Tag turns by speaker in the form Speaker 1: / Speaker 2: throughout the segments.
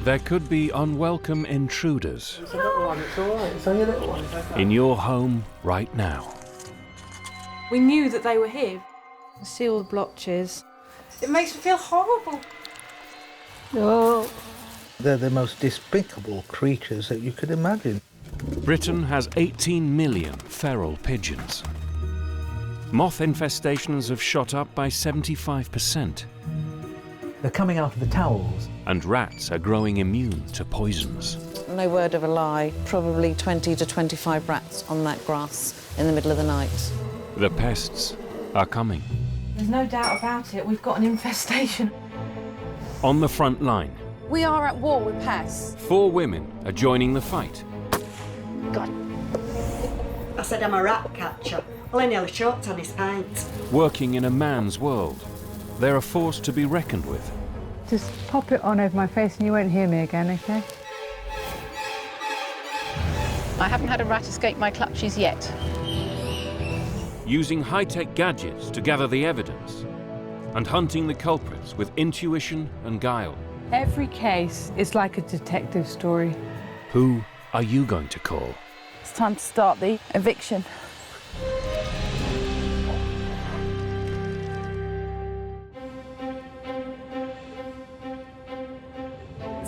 Speaker 1: There could be unwelcome intruders
Speaker 2: It's a little one, it's all right. It's only a little one. It's okay.
Speaker 1: in your home right now.
Speaker 3: We knew that they were here.
Speaker 4: I see all the blotches.
Speaker 3: It makes me feel horrible.
Speaker 2: No. They're the most despicable creatures that you could imagine.
Speaker 1: Britain has 18 million feral pigeons. Moth infestations have shot up by 75%.
Speaker 5: They're coming out of the towels.
Speaker 1: And rats are growing immune to poisons.
Speaker 4: No word of a lie, probably 20 to 25 rats on that grass in the middle of the night.
Speaker 1: The pests are coming.
Speaker 3: There's no doubt about it, we've got an infestation.
Speaker 1: On the front line,
Speaker 6: We are at war with pests.
Speaker 1: 4 women are joining the fight.
Speaker 7: I said I'm a rat catcher. Well, I nearly choked on his pint.
Speaker 1: Working in a man's world, they're a force to be reckoned with.
Speaker 8: Just pop it on over my face and you won't hear me again, okay?
Speaker 6: I haven't had a rat escape my clutches yet.
Speaker 1: Using high-tech gadgets to gather the evidence and hunting the culprits with intuition and guile.
Speaker 8: Every case is like a detective story.
Speaker 1: Who are you going to call?
Speaker 6: It's time to start the eviction.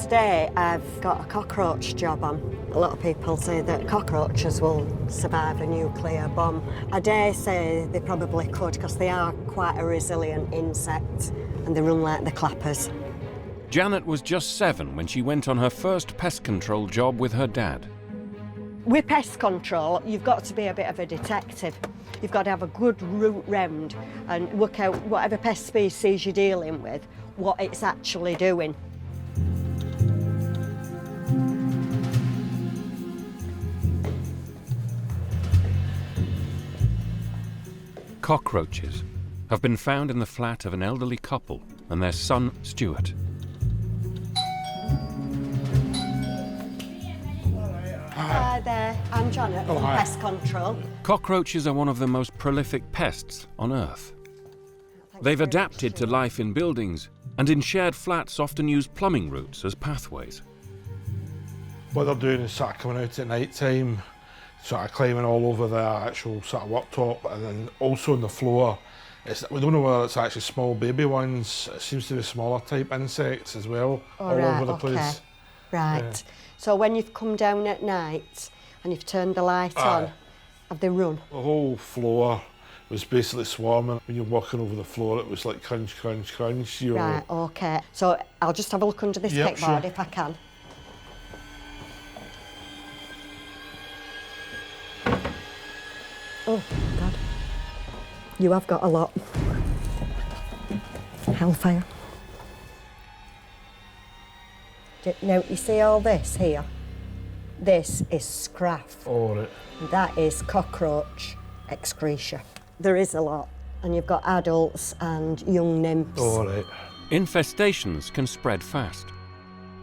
Speaker 7: Today I've got a cockroach job on. A lot of people say that cockroaches will survive a nuclear bomb. I dare say they probably could because they are quite a resilient insect and they run like the clappers.
Speaker 1: Janet was just 7 when she went on her first pest control job with her dad.
Speaker 7: With pest control, you've got to be a bit of a detective. You've got to have a good route round and work out whatever pest species you're dealing with, what it's actually doing.
Speaker 1: Cockroaches have been found in the flat of an elderly couple and their son, Stuart.
Speaker 7: Hi there, I'm Janet from Pest Control.
Speaker 1: Cockroaches are one of the most prolific pests on Earth. They've adapted to life in buildings and in shared flats often use plumbing routes as pathways.
Speaker 9: What they're doing is sort of coming out at night time, sort of climbing all over the actual sort of worktop, and then also on the floor. We don't know whether it's actually small baby ones. It seems to be smaller type insects as well, all over the place.
Speaker 7: Right. Yeah. So when you've come down at night and you've turned the light on, have they run?
Speaker 9: The whole floor was basically swarming. When you're walking over the floor, it was like crunch, crunch, crunch.
Speaker 7: Right, OK. So I'll just have a look under this kickboard if I can. Oh, God. You have got a lot. Hellfire. Now, you see all this here? This is scraff.
Speaker 9: Oh, right.
Speaker 7: That is cockroach excretia. There is a lot. And you've got adults and young nymphs.
Speaker 9: Oh, right.
Speaker 1: Infestations can spread fast.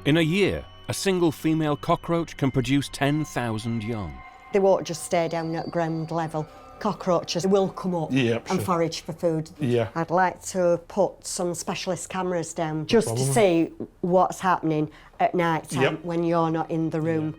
Speaker 1: In a year, a single female cockroach can produce 10,000 young.
Speaker 7: They won't just stay down at ground level. Cockroaches will come up and forage for food.
Speaker 9: Yeah.
Speaker 7: I'd like to put some specialist cameras down just to see what's happening at night time when you're not in the room.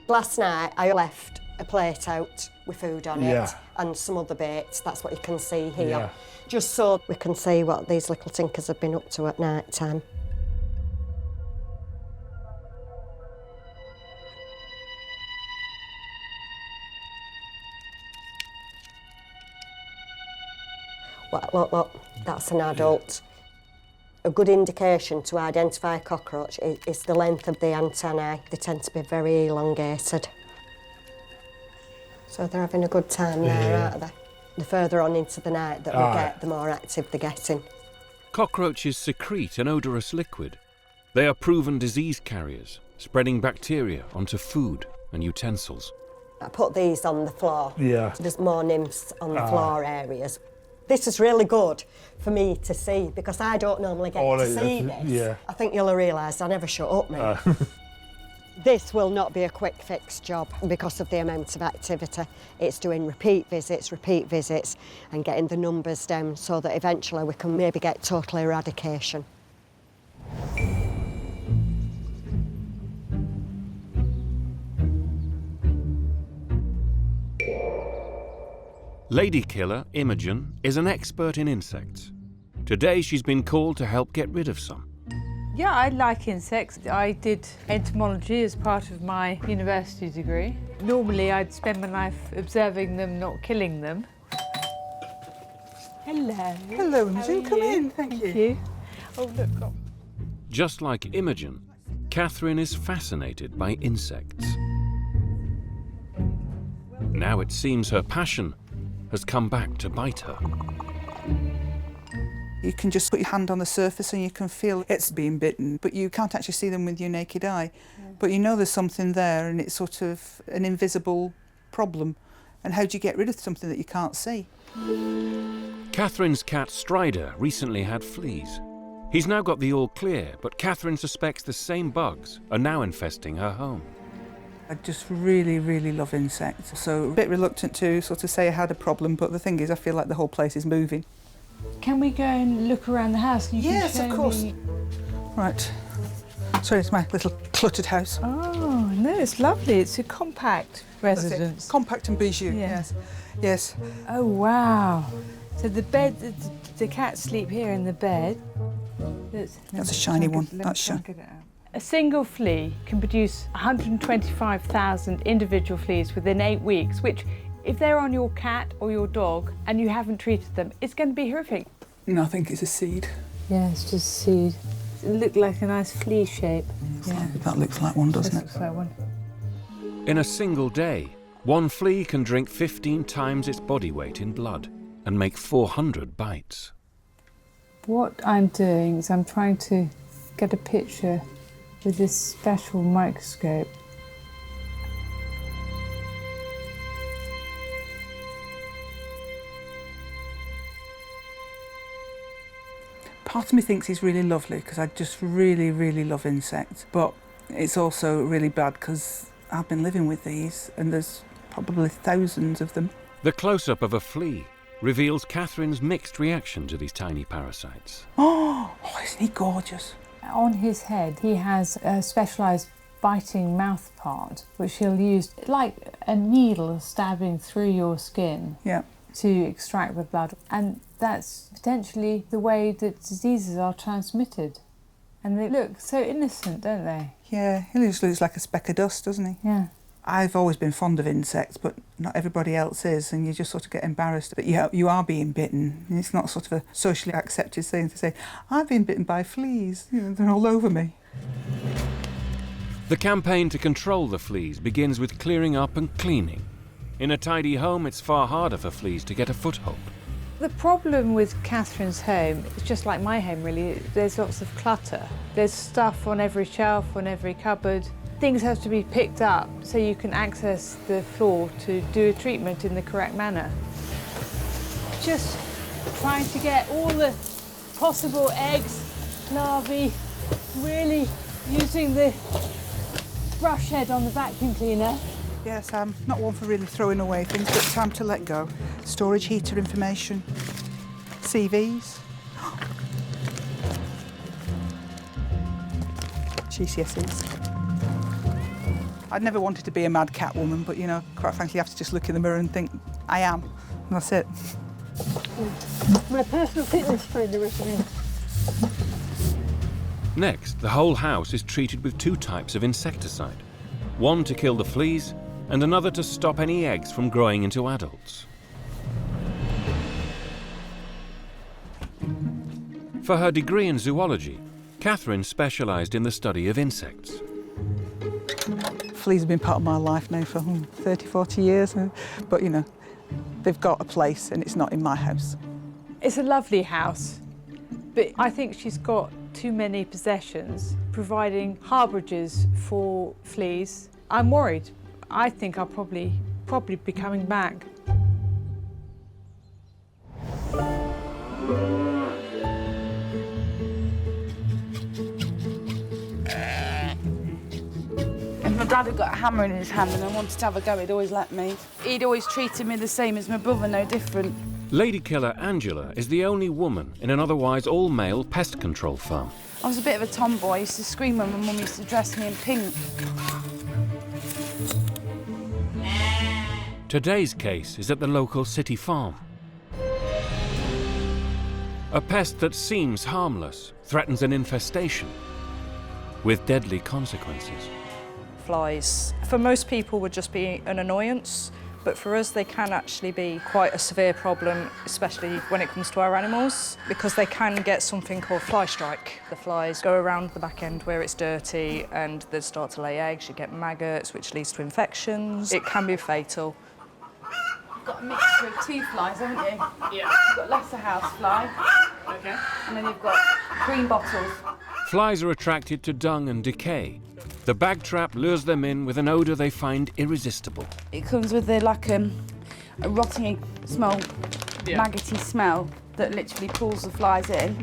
Speaker 7: Last night I left a plate out with food on it and some other baits. That's what you can see here. Just so we can see what these little tinkers have been up to at night time. Look, that's an adult. A good indication to identify a cockroach is the length of the antennae. They tend to be very elongated. So they're having a good time there, aren't they? The further on into the night that we get, the more active they're getting.
Speaker 1: Cockroaches secrete an odorous liquid. They are proven disease carriers, spreading bacteria onto food and utensils.
Speaker 7: I put these on the floor.
Speaker 9: Yeah.
Speaker 7: There's more nymphs on the floor areas. This is really good for me to see because I don't normally get to see this.
Speaker 9: Yeah.
Speaker 7: I think you'll realise I never shut up, mate. This will not be a quick fix job because of the amount of activity. It's doing repeat visits, and getting the numbers down so that eventually we can maybe get total eradication.
Speaker 1: Ladykiller Imogen is an expert in insects. Today she's been called to help get rid of some.
Speaker 8: Yeah, I like insects. I did entomology as part of my university degree. Normally I'd spend my life observing them, not killing them. Hello.
Speaker 10: Hello, Imogen. Come in. Thank you.
Speaker 8: Oh, look. Oh.
Speaker 1: Just like Imogen, Catherine is fascinated by insects. Now it seems her passion has come back to bite her.
Speaker 10: You can just put your hand on the surface and you can feel it's being bitten, but you can't actually see them with your naked eye. But you know there's something there and it's sort of an invisible problem. And how do you get rid of something that you can't see?
Speaker 1: Catherine's cat Strider recently had fleas. He's now got the all clear, but Catherine suspects the same bugs are now infesting her home.
Speaker 10: I just really, really love insects. So a bit reluctant to sort of say I had a problem, but the thing is I feel like the whole place is moving.
Speaker 8: Can we go and look around the house?
Speaker 10: Yes, of course. Right. Sorry, it's my little cluttered house.
Speaker 8: Oh, no, it's lovely. It's a compact residence.
Speaker 10: Compact and bijou, yes. Yes.
Speaker 8: Oh, wow. So the bed, the cats sleep here in the bed.
Speaker 10: That's a shiny one. That's shiny.
Speaker 8: A single flea can produce 125,000 individual fleas within 8 weeks, which, if they're on your cat or your dog and you haven't treated them, it's going to be horrific.
Speaker 10: No, I think it's a seed.
Speaker 8: Yeah, it's just seed. It looked like a nice flea shape.
Speaker 10: Yeah. That looks like one, doesn't it?
Speaker 8: Looks like one.
Speaker 1: In a single day, one flea can drink 15 times its body weight in blood and make 400 bites.
Speaker 8: What I'm doing is I'm trying to get a picture with this special microscope.
Speaker 10: Part of me thinks he's really lovely because I just really, really love insects. But it's also really bad because I've been living with these and there's probably thousands of them.
Speaker 1: The close-up of a flea reveals Catherine's mixed reaction to these tiny parasites.
Speaker 10: Oh, isn't he gorgeous?
Speaker 8: On his head, he has a specialised biting mouth part, which he'll use like a needle stabbing through your skin to extract the blood. And that's potentially the way that diseases are transmitted. And they look so innocent, don't they?
Speaker 10: Yeah, he just looks like a speck of dust, doesn't he?
Speaker 8: Yeah.
Speaker 10: I've always been fond of insects, but not everybody else is, and you just sort of get embarrassed that you are being bitten. And it's not sort of a socially accepted thing to say, I've been bitten by fleas, they're all over me.
Speaker 1: The campaign to control the fleas begins with clearing up and cleaning. In a tidy home, it's far harder for fleas to get a foothold.
Speaker 8: The problem with Catherine's home, it's just like my home really, there's lots of clutter. There's stuff on every shelf, on every cupboard. Things have to be picked up so you can access the floor to do a treatment in the correct manner. Just trying to get all the possible eggs, larvae, really using the brush head on the vacuum cleaner.
Speaker 10: Yes, I'm not one for really throwing away things, but time to let go. Storage heater information, CVs, GCSEs. I'd never wanted to be a mad cat woman, but, quite frankly, you have to just look in the mirror and think, I am, and that's it.
Speaker 7: My personal fitness trainer recommends.
Speaker 1: Next, the whole house is treated with 2 types of insecticide. One to kill the fleas, and another to stop any eggs from growing into adults. For her degree in zoology, Catherine specialised in the study of insects.
Speaker 10: Fleas have been part of my life now for 30, 40 years, but, they've got a place and it's not in my house.
Speaker 8: It's a lovely house, but I think she's got too many possessions, providing harbourages for fleas. I'm worried. I think I'll probably be coming back.
Speaker 10: In
Speaker 6: My dad had got a hammer in his hand and I wanted to have a go, he'd always let me. He'd always treated me the same as my brother, no different.
Speaker 1: Ladykiller Angela is the only woman in an otherwise all-male pest control farm.
Speaker 6: I was a bit of a tomboy. I used to scream when my mum used to dress me in pink.
Speaker 1: Today's case is at the local city farm. A pest that seems harmless threatens an infestation with deadly consequences.
Speaker 11: Flies, for most people, would just be an annoyance, but for us they can actually be quite a severe problem, especially when it comes to our animals, because they can get something called fly strike. The flies go around the back end where it's dirty and they start to lay eggs, you get maggots, which leads to infections. It can be fatal.
Speaker 6: You've got a mixture of two flies, haven't you? Yeah. You've got lesser house fly. Okay. And then you've got green bottles.
Speaker 1: Flies are attracted to dung and decay. The bag trap lures them in with an odour they find irresistible.
Speaker 6: It comes with a rotting smell, maggoty smell that literally pulls the flies in.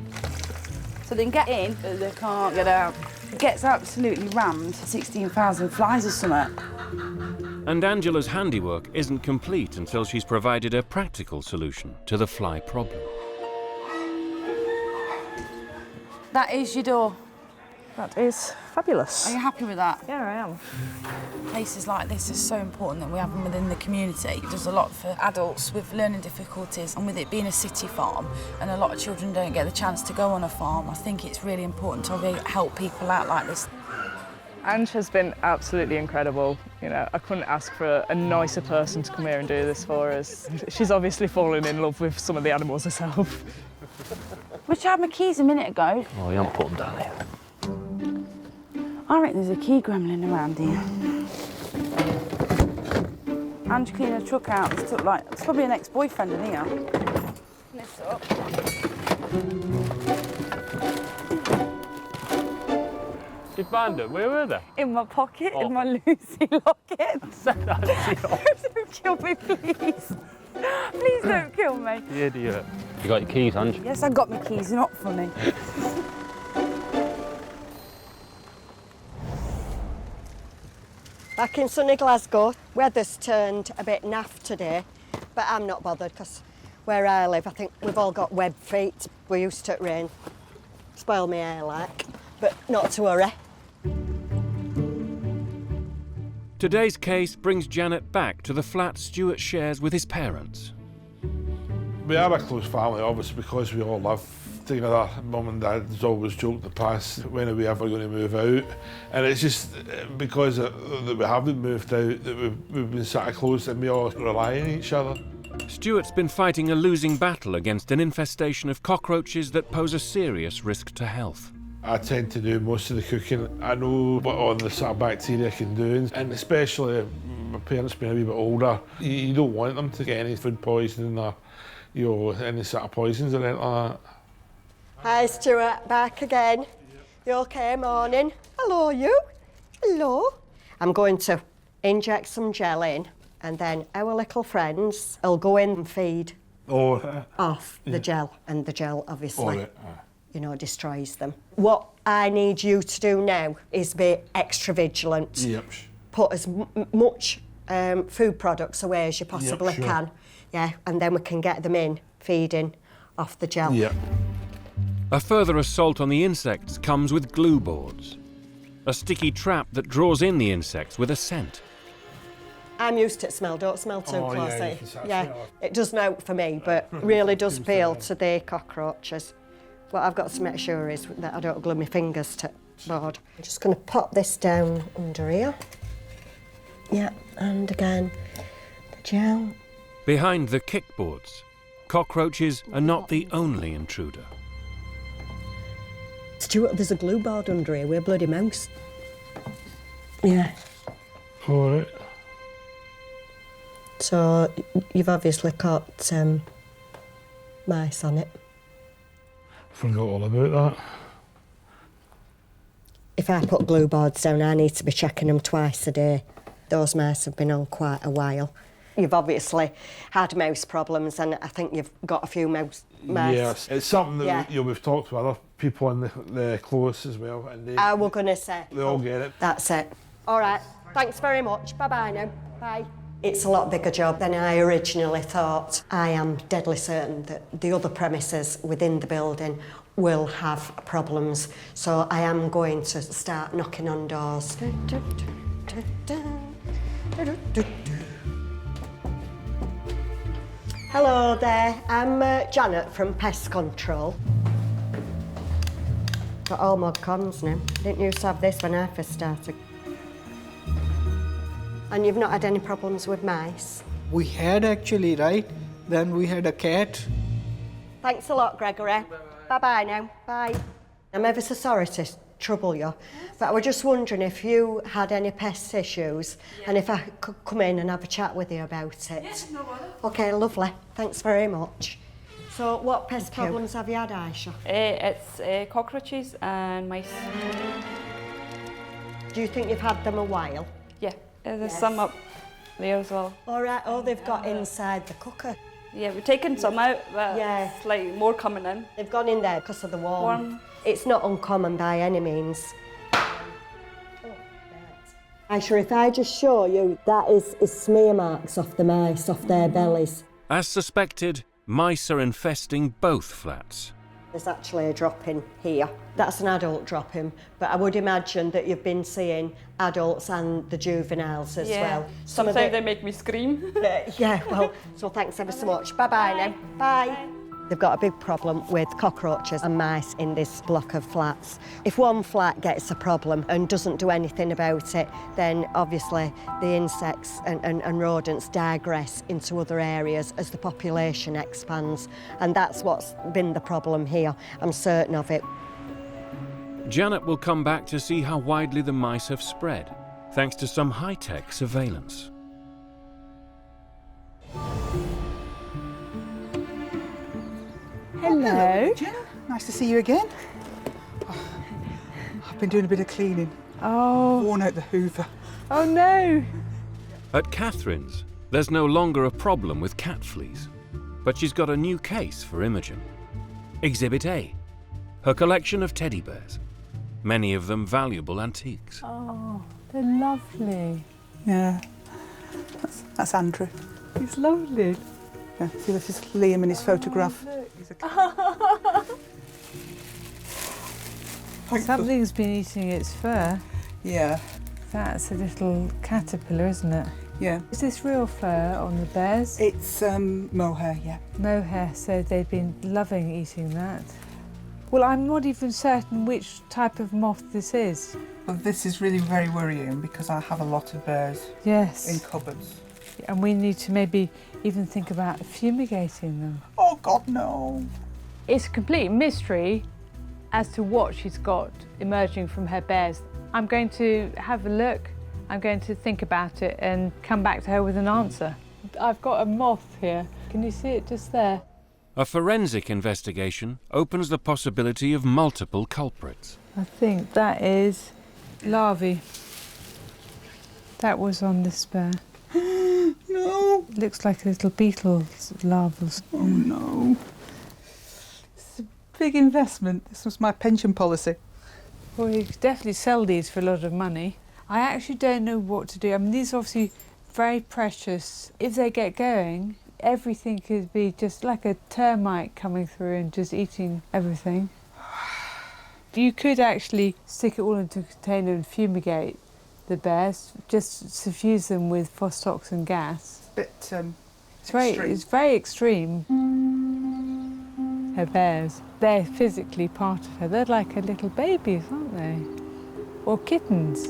Speaker 6: So they can get in, but they can't get out. It gets absolutely rammed. 16,000 flies or something.
Speaker 1: And Angela's handiwork isn't complete until she's provided a practical solution to the fly problem.
Speaker 6: That is your door.
Speaker 11: That is fabulous.
Speaker 6: Are you happy with that?
Speaker 11: Yeah, I am.
Speaker 6: Places like this is so important that we have them within the community. It does a lot for adults with learning difficulties, and with it being a city farm and a lot of children don't get the chance to go on a farm, I think it's really important to really help people out like this.
Speaker 11: Ange has been absolutely incredible. You know, I couldn't ask for a nicer person to come here and do this for us. She's obviously fallen in love with some of the animals herself.
Speaker 6: Wish I had my keys a minute ago.
Speaker 5: Oh, you haven't put them down here.
Speaker 6: I reckon there's a key gremlin around here. Ange cleaned her truck out. It's probably an ex-boyfriend in here. Lift it up.
Speaker 12: You found them? Where were they?
Speaker 6: In my pocket, in my Lucy locket. Don't kill me, please. Please don't kill me.
Speaker 12: You idiot. You got your keys, Ange?
Speaker 6: Yes, I got my keys. You're not funny.
Speaker 7: Back in sunny Glasgow, weather's turned a bit naff today, but I'm not bothered because where I live, I think we've all got web feet. We're used to it rain. Spoil my hair like, but not to worry.
Speaker 1: Today's case brings Janet back to the flat Stuart shares with his parents.
Speaker 9: We are a close family, obviously, because we all live together. Mum and Dad's always joked in the past, when are we ever going to move out? And it's just because that we haven't moved out, that we've been sort of close and we all rely on each other.
Speaker 1: Stuart's been fighting a losing battle against an infestation of cockroaches that pose a serious risk to health.
Speaker 9: I tend to do most of the cooking. I know what all the sort of bacteria can do, and especially my parents being a wee bit older, you don't want them to get any food poisoning or any sort of poisons or anything like that.
Speaker 7: Hi Stuart, back again. You okay? Morning. Hello you. Hello. I'm going to inject some gel in and then our little friends will go in and feed off the gel, and the gel obviously destroys them. What I need you to do now is be extra vigilant.
Speaker 9: Yep.
Speaker 7: Put as much food products away as you possibly can. Yeah, and then we can get them in, feeding off the gel.
Speaker 9: Yep.
Speaker 1: A further assault on the insects comes with glue boards, a sticky trap that draws in the insects with a scent.
Speaker 7: I'm used to smell, don't smell too closely. Yeah, it does no for me, but really does appeal to the cockroaches. What I've got to make sure is that I don't glue my fingers to the board. I'm just going to pop this down under here. Yeah, and again, the gel.
Speaker 1: Behind the kickboards, cockroaches are not the only intruder.
Speaker 7: Stuart, there's a glue board under here. We're a bloody mouse. Yeah.
Speaker 9: All right.
Speaker 7: So you've obviously caught mice on it.
Speaker 9: Forgot all about that.
Speaker 7: If I put glue boards down, I need to be checking them twice a day. Those mice have been on quite a while. You've obviously had mouse problems, and I think you've got a few mice.
Speaker 9: Yes, it's something that we've talked to other people in the close as well, and
Speaker 7: I was going to say.
Speaker 9: They all get it.
Speaker 7: That's it. All right. Thanks very much. Bye-bye now. Bye. It's a lot bigger job than I originally thought. I am deadly certain that the other premises within the building will have problems, so I am going to start knocking on doors. Hello there, I'm Janet from Pest Control. Got all mod cons now. Didn't used to have this when I first started. And you've not had any problems with mice?
Speaker 2: We had actually, right? Then we had a cat.
Speaker 7: Thanks a lot, Gregory. Bye-bye now. Bye. I'm ever so sorry to trouble you, but I was just wondering if you had any pest issues and if I could come in and have a chat with you about it.
Speaker 6: Yes, no bother.
Speaker 7: OK, lovely. Thanks very much. So what pest problems have you had, Aisha?
Speaker 6: It's cockroaches and mice.
Speaker 7: Do you think you've had them a while?
Speaker 6: Yeah, there's some up there as well.
Speaker 7: All right, oh, they've got inside the cooker.
Speaker 6: Yeah, we've taken some out, but it's like more coming in.
Speaker 7: They've gone in there because of the warm.
Speaker 6: Warm.
Speaker 7: It's not uncommon by any means. Aisha, if I just show you, that is smear marks off the mice, off their bellies.
Speaker 1: As suspected, mice are infesting both flats.
Speaker 7: There's actually a drop-in here. That's an adult drop-in, but I would imagine that you've been seeing adults and the juveniles as well.
Speaker 6: Sometimes they make me scream.
Speaker 7: Yeah, well, so thanks ever so much. Bye-bye now. Bye. They've got a big problem with cockroaches and mice in this block of flats. If one flat gets a problem and doesn't do anything about it, then obviously the insects and rodents digress into other areas as the population expands. And that's what's been the problem here. I'm certain of it.
Speaker 1: Janet will come back to see how widely the mice have spread, thanks to some high-tech surveillance.
Speaker 10: Hello. Jenna, nice to see you again. Oh, I've been doing a bit of cleaning.
Speaker 8: Oh.
Speaker 10: Worn out the hoover.
Speaker 8: Oh no.
Speaker 1: At Catherine's, there's no longer a problem with cat fleas, but she's got a new case for Imogen. Exhibit A, her collection of teddy bears, many of them valuable antiques.
Speaker 8: Oh, they're lovely.
Speaker 10: Yeah, that's Andrew.
Speaker 8: He's lovely.
Speaker 10: Yeah, see, this is Liam in his photograph.
Speaker 8: Something's been eating its fur.
Speaker 10: Yeah.
Speaker 8: That's a little caterpillar, isn't it?
Speaker 10: Yeah.
Speaker 8: Is this real fur on the bears?
Speaker 10: It's mohair, yeah.
Speaker 8: Mohair, so they've been loving eating that. Well, I'm not even certain which type of moth this is.
Speaker 10: Well, this is really very worrying because I have a lot of bears in cupboards.
Speaker 8: And we need to maybe even think about fumigating them.
Speaker 10: Oh, God, no.
Speaker 8: It's a complete mystery as to what she's got emerging from her bears. I'm going to have a look, I'm going to think about it and come back to her with an answer. I've got a moth here. Can you see it just there?
Speaker 1: A forensic investigation opens the possibility of multiple culprits.
Speaker 8: I think that is larvae. That was on this bear.
Speaker 10: No.
Speaker 8: Looks like a little beetle's larvas.
Speaker 10: Oh, no. It's a big investment. This was my pension policy.
Speaker 8: Well, you could definitely sell these for a lot of money. I actually don't know what to do. I mean, these are obviously very precious. If they get going, everything could be just like a termite coming through and just eating everything. You could actually stick it all into a container and fumigate the bears, just suffuse them with phostoxin gas.
Speaker 10: It's
Speaker 8: very extreme. Her bears, they're physically part of her. They're like her little babies, aren't they? Or kittens.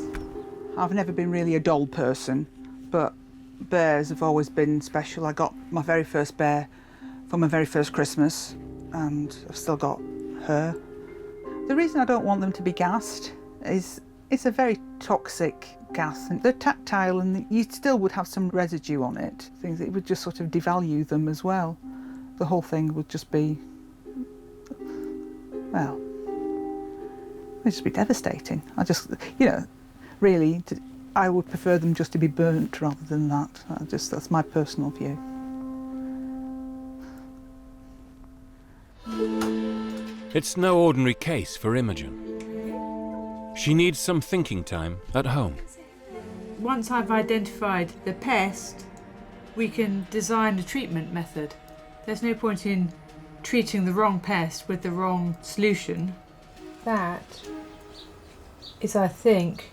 Speaker 10: I've never been really a doll person, but bears have always been special. I got my very first bear for my very first Christmas, and I've still got her. The reason I don't want them to be gassed is it's a very toxic gas, and they're tactile, and you still would have some residue on it. Things it would just sort of devalue them as well. The whole thing would just be, well, it'd just be devastating. I just, really, I would prefer them just to be burnt rather than that. That's my personal view.
Speaker 1: It's no ordinary case for Imogen. She needs some thinking time at home.
Speaker 8: once I've identified the pest, we can design a treatment method. There's no point in treating the wrong pest with the wrong solution. That is, I think,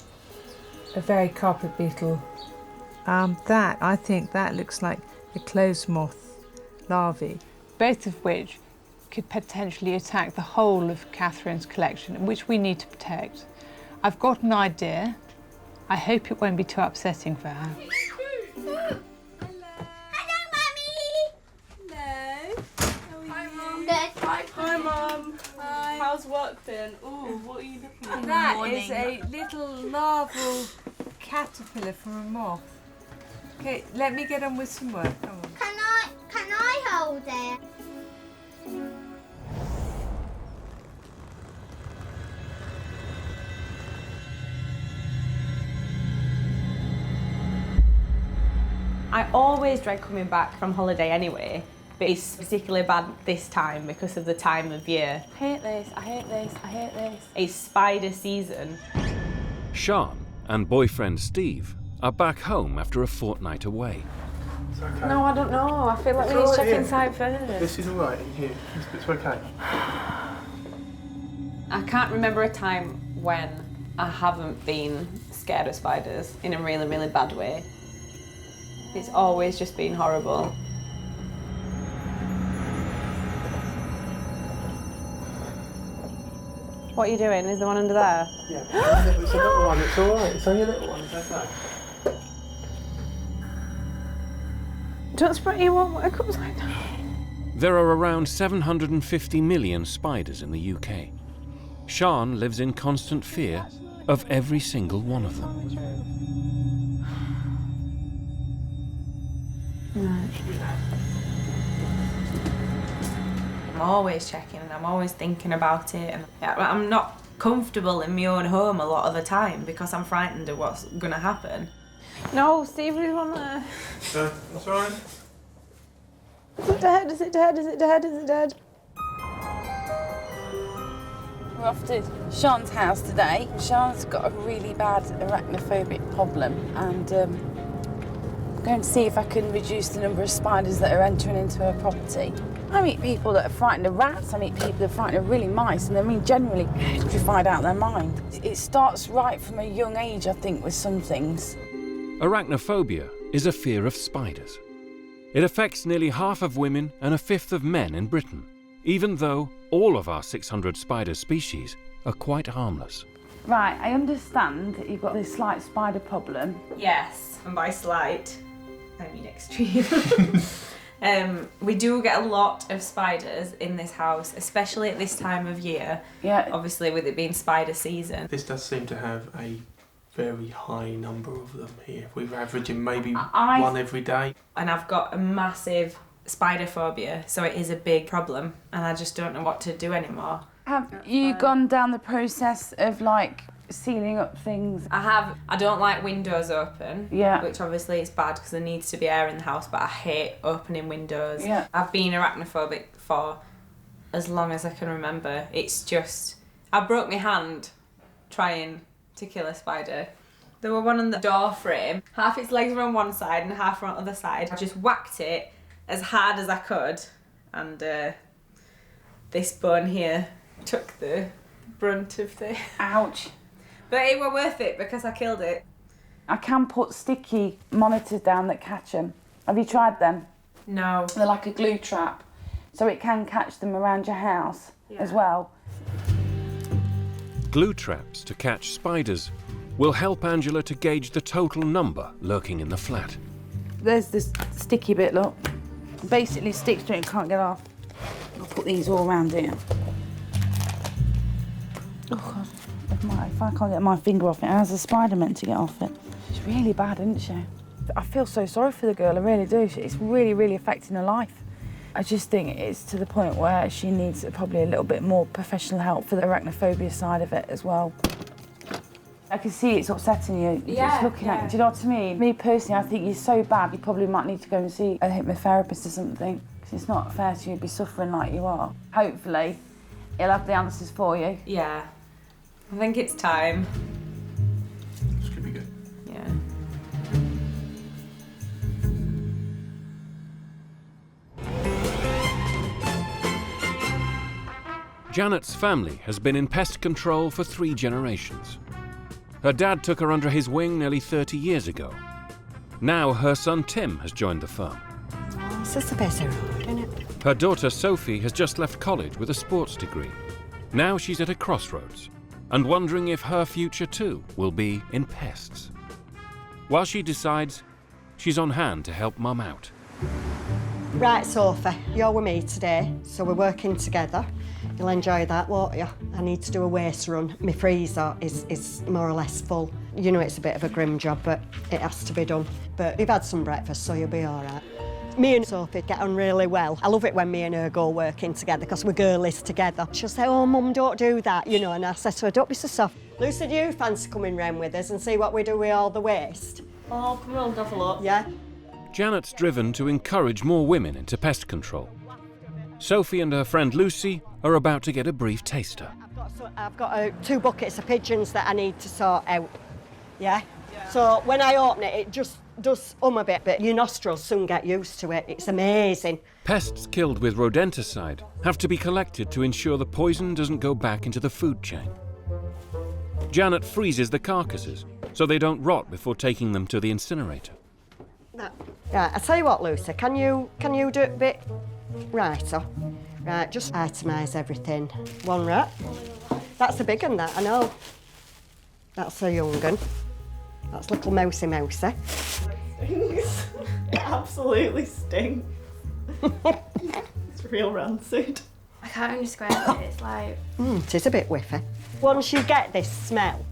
Speaker 8: a very carpet beetle. I think that looks like a clothes moth larvae, both of which could potentially attack the whole of Catherine's collection, which we need to protect. I've got an idea. I hope it won't be too upsetting for her.
Speaker 13: Hello, Mummy. Hello. Hi, Mum. Hi, Mum. Hi. How's work been? Oh, what are you looking at?
Speaker 8: That is a little larval caterpillar from a moth. Okay, let me get on with some work. Come on.
Speaker 13: Can I hold it?
Speaker 14: I always dread coming back from holiday anyway, but it's particularly bad this time because of the time of year. I hate this, I hate this, I hate this. It's spider season.
Speaker 1: Sean and boyfriend Steve are back home after a fortnight away.
Speaker 15: It's okay.
Speaker 14: No, I don't know. I feel like we need to check inside first.
Speaker 15: This is all right in here. It's okay.
Speaker 14: I can't remember a time when I haven't been scared of spiders in a really, really bad way. It's always just been horrible. What are you doing? Is there one under there?
Speaker 15: Yeah. It's a little one. It's all right. It's only a little one. It's okay.
Speaker 14: Don't spray you one. It comes like that.
Speaker 1: There are around 750 million spiders in the UK. Sean lives in constant fear of every single one of them.
Speaker 16: I'm always checking and I'm always thinking about it, and I'm not comfortable in my own home a lot of the time because I'm frightened of what's going to happen.
Speaker 14: No, Steve, leave one there.
Speaker 15: That's all right.
Speaker 14: Is it dead? Is it dead? Is it dead? Is it dead?
Speaker 6: We're off to Sean's house today. Sean's got a really bad arachnophobic problem, and I'm going to see if I can reduce the number of spiders that are entering into her property. I meet people that are frightened of rats, I meet people that are frightened of really mice, and they're generally petrified out of their mind. It starts right from a young age, I think, with some things.
Speaker 1: Arachnophobia is a fear of spiders. It affects nearly half of women and a fifth of men in Britain, even though all of our 600 spider species are quite harmless.
Speaker 6: Right, I understand that you've got this slight spider problem.
Speaker 16: Yes, and by slight, I mean extreme. We do get a lot of spiders in this house, especially at this time of year.
Speaker 6: Yeah.
Speaker 16: Obviously, with it being spider season.
Speaker 15: This does seem to have a very high number of them here. We're averaging maybe one every day.
Speaker 16: And I've got a massive spider phobia, so it is a big problem, and I just don't know what to do anymore.
Speaker 6: Have you gone down the process of like sealing up things?
Speaker 16: I have. I don't like windows open,
Speaker 6: Yeah.
Speaker 16: which obviously is bad because there needs to be air in the house, but I hate opening windows.
Speaker 6: Yeah.
Speaker 16: I've been arachnophobic for as long as I can remember. It's just, I broke my hand trying to kill a spider. There were one on the door frame, half its legs were on one side and half were on the other side. I just whacked it as hard as I could, and this bone here took the brunt of the...
Speaker 6: Ouch.
Speaker 16: But it were worth it because I killed it.
Speaker 6: I can put sticky monitors down that catch them. Have you tried them?
Speaker 16: No.
Speaker 6: They're like a glue trap, so it can catch them around your house as well.
Speaker 1: Glue traps to catch spiders will help Angela to gauge the total number lurking in the flat.
Speaker 6: There's this sticky bit, look. Basically sticks to it and can't get off. I'll put these all around here. Oh God, if I can't get my finger off it, how's the spider meant to get off it? She's really bad, isn't she? I feel so sorry for the girl, I really do. It's really, really affecting her life. I just think it's to the point where she needs probably a little bit more professional help for the arachnophobia side of it as well. I can see it's upsetting you, just looking at it. Do you know what I mean? Me personally, I think you're so bad, you probably might need to go and see a hypnotherapist or something, because it's not fair to you to be suffering like you are. Hopefully, he'll have the answers for you.
Speaker 16: Yeah. I think it's time.
Speaker 15: This could be good.
Speaker 16: Yeah.
Speaker 1: Janet's family has been in pest control for 3 generations. Her dad took her under his wing nearly 30 years ago. Now her son Tim has joined the firm.
Speaker 7: This is a busy road, isn't it?
Speaker 1: Her daughter Sophie has just left college with a sports degree. Now she's at a crossroads and wondering if her future too will be in pests. While she decides, she's on hand to help Mum out.
Speaker 7: Right, Sophie, you're with me today, so we're working together. You'll enjoy that, won't you? I need to do a waste run. My freezer is more or less full. You know it's a bit of a grim job, but it has to be done. But you've had some breakfast, so you'll be all right. Me and Sophie get on really well. I love it when me and her go working together because we're girlies together. She'll say, oh, Mum, don't do that, you know, and I say to her, don't be so soft. Lucy, do you fancy coming round with us and see what we do with all the waste?
Speaker 13: Oh, come on, have a look.
Speaker 7: Yeah?
Speaker 1: Janet's driven to encourage more women into pest control. Sophie and her friend Lucy are about to get a brief taster.
Speaker 7: I've got 2 buckets of pigeons that I need to sort out. Yeah? So when I open it, it just does a bit, but your nostrils soon get used to it. It's amazing.
Speaker 1: Pests killed with rodenticide have to be collected to ensure the poison doesn't go back into the food chain. Janet freezes the carcasses so they don't rot before taking them to the incinerator.
Speaker 7: Right, I tell you what, Lucy, can you do it a bit righter? Right, just itemise everything. 1 rat. That's a big one, that, I know. That's a young one. That's little mousy.
Speaker 13: Stinks. It absolutely stinks. It's real rancid.
Speaker 17: I can't describe it, it's like...
Speaker 7: It is a bit whiffy. Once you get this smell,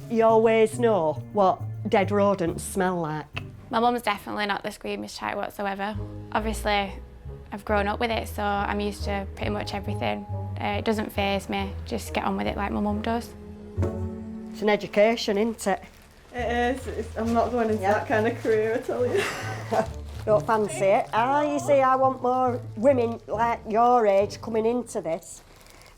Speaker 7: you always know what dead rodents smell like.
Speaker 17: My mum's definitely not the squeamish type whatsoever. Obviously, I've grown up with it, so I'm used to pretty much everything. It doesn't faze me, just get on with it like my mum does.
Speaker 7: It's an education, isn't it?
Speaker 13: It is. I'm not going into that kind of career, I tell you.
Speaker 7: Don't fancy it. You see, I want more women like your age coming into this.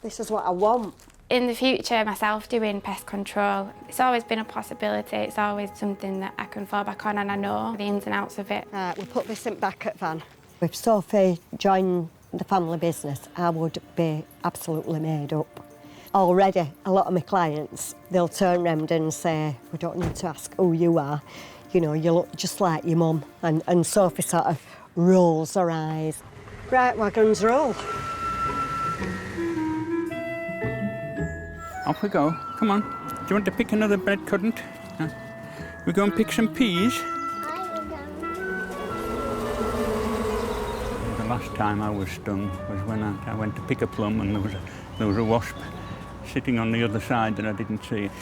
Speaker 7: This is what I want.
Speaker 17: In the future, myself doing pest control, it's always been a possibility. It's always something that I can fall back on and I know the ins and outs of it.
Speaker 7: We'll put this in back at van. If Sophie joined the family business, I would be absolutely made up. Already, a lot of my clients, they'll turn round and say, we don't need to ask who you are. You know, you look just like your mum. And Sophie sort of rolls her eyes. Right, wagons roll.
Speaker 18: Off we go. Come on. Do you want to pick another bread currant? We go and pick some peas. The last time I was stung was when I went to pick a plum and there was a wasp sitting on the other side that I didn't see.
Speaker 19: It's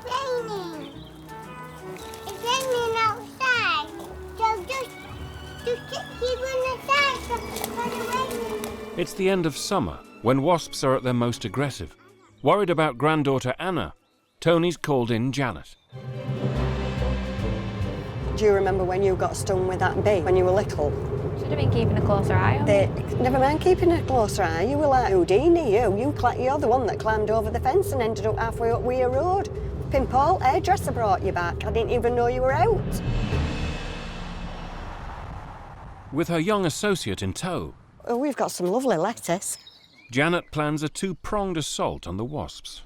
Speaker 19: raining. It's raining outside. So just keep on the side because it's raining.
Speaker 1: It's the end of summer, when wasps are at their most aggressive. Worried about granddaughter Anna, Tony's called in Janet.
Speaker 7: Do you remember when you got stung with that bee when you were little?
Speaker 17: Should have been keeping a closer eye on it.
Speaker 7: Never mind keeping a closer eye. You were like Houdini, you. You're the one that climbed over the fence and ended up halfway up Weir Road. Pin Paul, hairdresser brought you back. I didn't even know you were out.
Speaker 1: With her young associate in tow,
Speaker 7: Oh, we've got some lovely lettuce.
Speaker 1: Janet plans a 2-pronged assault on the wasps.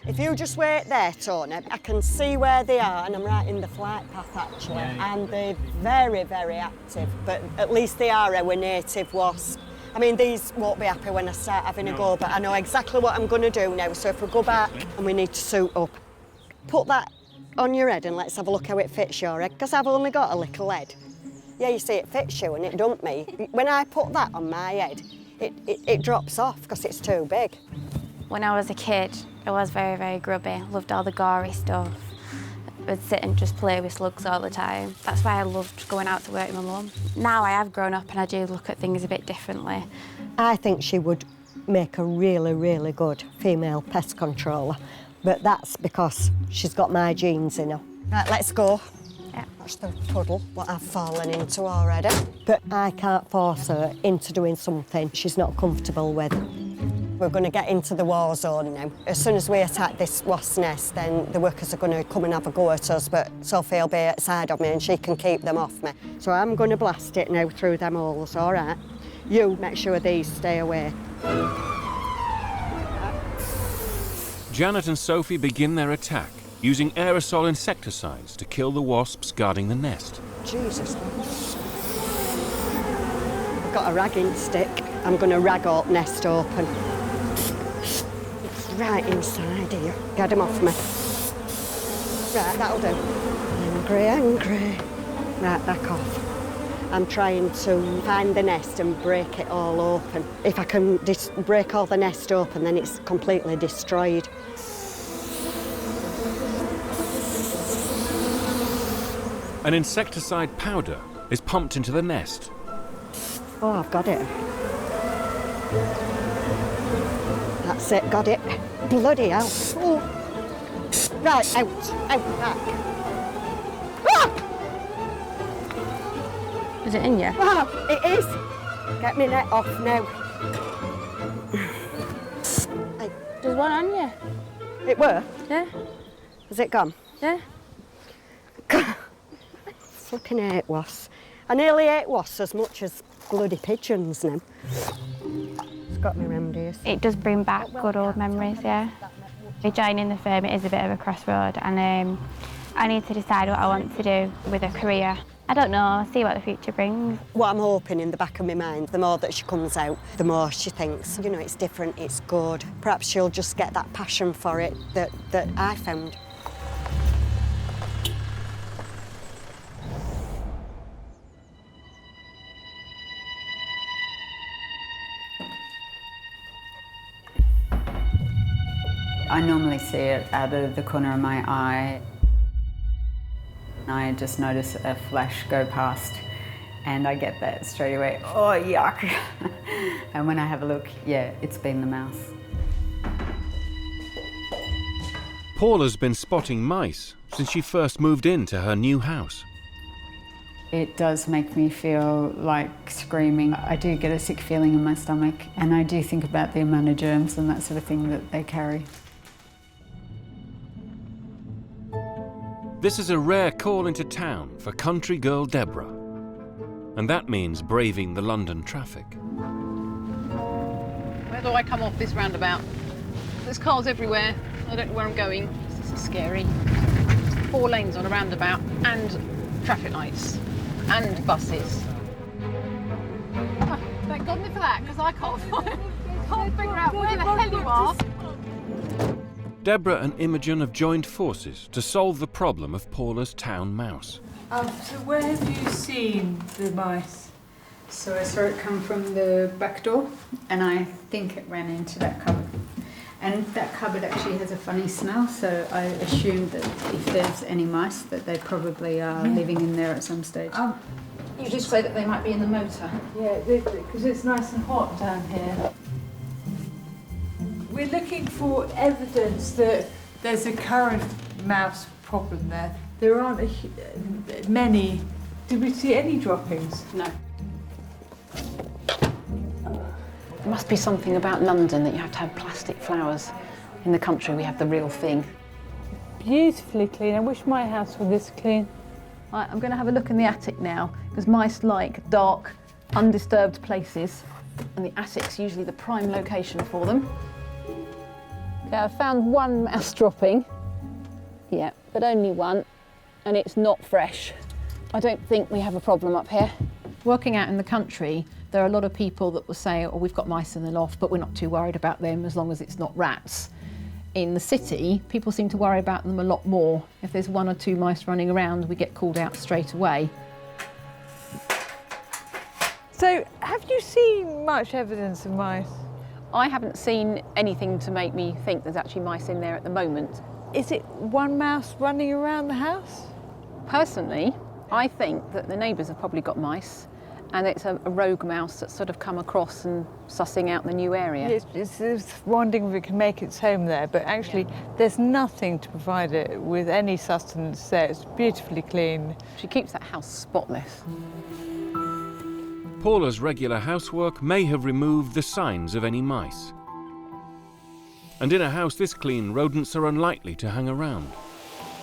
Speaker 7: If you just wait there, Tony, I can see where they are, and I'm right in the flight path, actually. And they're very, very active, but at least they are our native wasp. I mean, these won't be happy when I start having a go, but I know exactly what I'm going to do now. So if we go back and we need to suit up, put that on your head and let's have a look how it fits your head, because I've only got a little head. Yeah, you see, it fits you and it don't me. When I put that on my head, it drops off because it's too big.
Speaker 17: When I was a kid, I was very, very grubby. Loved all the gory stuff. I would sit and just play with slugs all the time. That's why I loved going out to work with my mum. Now I have grown up and I do look at things a bit differently.
Speaker 7: I think she would make a really, really good female pest controller, but that's because she's got my genes in her. Right, let's go.
Speaker 17: Yeah.
Speaker 7: That's the puddle, what I've fallen into already. But I can't force her into doing something she's not comfortable with. We're going to get into the war zone now. As soon as we attack this wasp nest, then the workers are going to come and have a go at us, but Sophie will be outside of me and she can keep them off me. So I'm going to blast it now through them holes, all right? You make sure these stay away.
Speaker 1: Janet and Sophie begin their attack, using aerosol insecticides to kill the wasps guarding the nest.
Speaker 7: Jesus. I've got a ragging stick. I'm going to rag all nest open. It's right inside here. Get them off me. Right, that'll do. Angry. Right, back off. I'm trying to find the nest and break it all open. If I can break all the nest open, then it's completely destroyed.
Speaker 1: An insecticide powder is pumped into the nest.
Speaker 7: Oh, I've got it. That's it, got it. Bloody hell. Oh. Right, out, back. Ah!
Speaker 17: Is it in you?
Speaker 7: Ah, it is. Get me net off now. Hey.
Speaker 17: There's one on you.
Speaker 7: It were?
Speaker 17: Yeah.
Speaker 7: Has it gone?
Speaker 17: Yeah.
Speaker 7: Flipping hate wasps. I nearly ate wasps as much as bloody pigeons now. It's got me round here.
Speaker 17: It does bring back good old memories, yeah. Joining the firm, it is a bit of a crossroad, and I need to decide what I want to do with a career. I don't know, I'll see what the future brings.
Speaker 7: What I'm hoping in the back of my mind, the more that she comes out, the more she thinks, you know, it's different, it's good. Perhaps she'll just get that passion for it that I found.
Speaker 20: I normally see it out of the corner of my eye. I just notice a flash go past and I get that straight away, oh yuck. And when I have a look, yeah, it's been the mouse.
Speaker 1: Paula's been spotting mice since she first moved into her new house.
Speaker 20: It does make me feel like screaming. I do get a sick feeling in my stomach and I do think about the amount of germs and that sort of thing that they carry.
Speaker 1: This is a rare call into town for country girl Deborah. And that means braving the London traffic.
Speaker 21: Where do I come off this roundabout? There's cars everywhere. I don't know where I'm going. This is scary. 4 lanes on a roundabout and traffic lights and buses. Oh, thank God for that, because I can't figure out where the hell you are.
Speaker 1: Deborah and Imogen have joined forces to solve the problem of Paula's town mouse.
Speaker 8: So where have you seen the mice?
Speaker 20: So I saw it come from the back door and I think it ran into that cupboard. And that cupboard actually has a funny smell, so I assumed that if there's any mice that they probably are living in there at some stage.
Speaker 21: You just say that they might be in the motor.
Speaker 8: Yeah, because it's nice and hot down here. We're looking for evidence that there's a current mouse problem there. There aren't many. Did we see any droppings?
Speaker 21: No. There must be something about London that you have to have plastic flowers. In the country, we have the real thing.
Speaker 8: Beautifully clean. I wish my house were this clean.
Speaker 21: Right, I'm going to have a look in the attic now, because mice like dark, undisturbed places, and the attic's usually the prime location for them. Okay, I found 1 mouse dropping. Yeah, but only 1, and it's not fresh. I don't think we have a problem up here. Working out in the country, there are a lot of people that will say, oh, we've got mice in the loft, but we're not too worried about them as long as it's not rats. In the city, people seem to worry about them a lot more. If there's 1 or 2 mice running around, we get called out straight away.
Speaker 8: So, have you seen much evidence of mice?
Speaker 21: I haven't seen anything to make me think there's actually mice in there at the moment.
Speaker 8: Is it 1 mouse running around the house?
Speaker 21: Personally, I think that the neighbours have probably got mice, and it's a rogue mouse that's sort of come across and sussing out the new area.
Speaker 8: It's wondering if it can make its home there, but actually there's nothing to provide it with any sustenance there. It's beautifully clean.
Speaker 21: She keeps that house spotless.
Speaker 1: Paula's regular housework may have removed the signs of any mice. And in a house this clean, rodents are unlikely to hang around.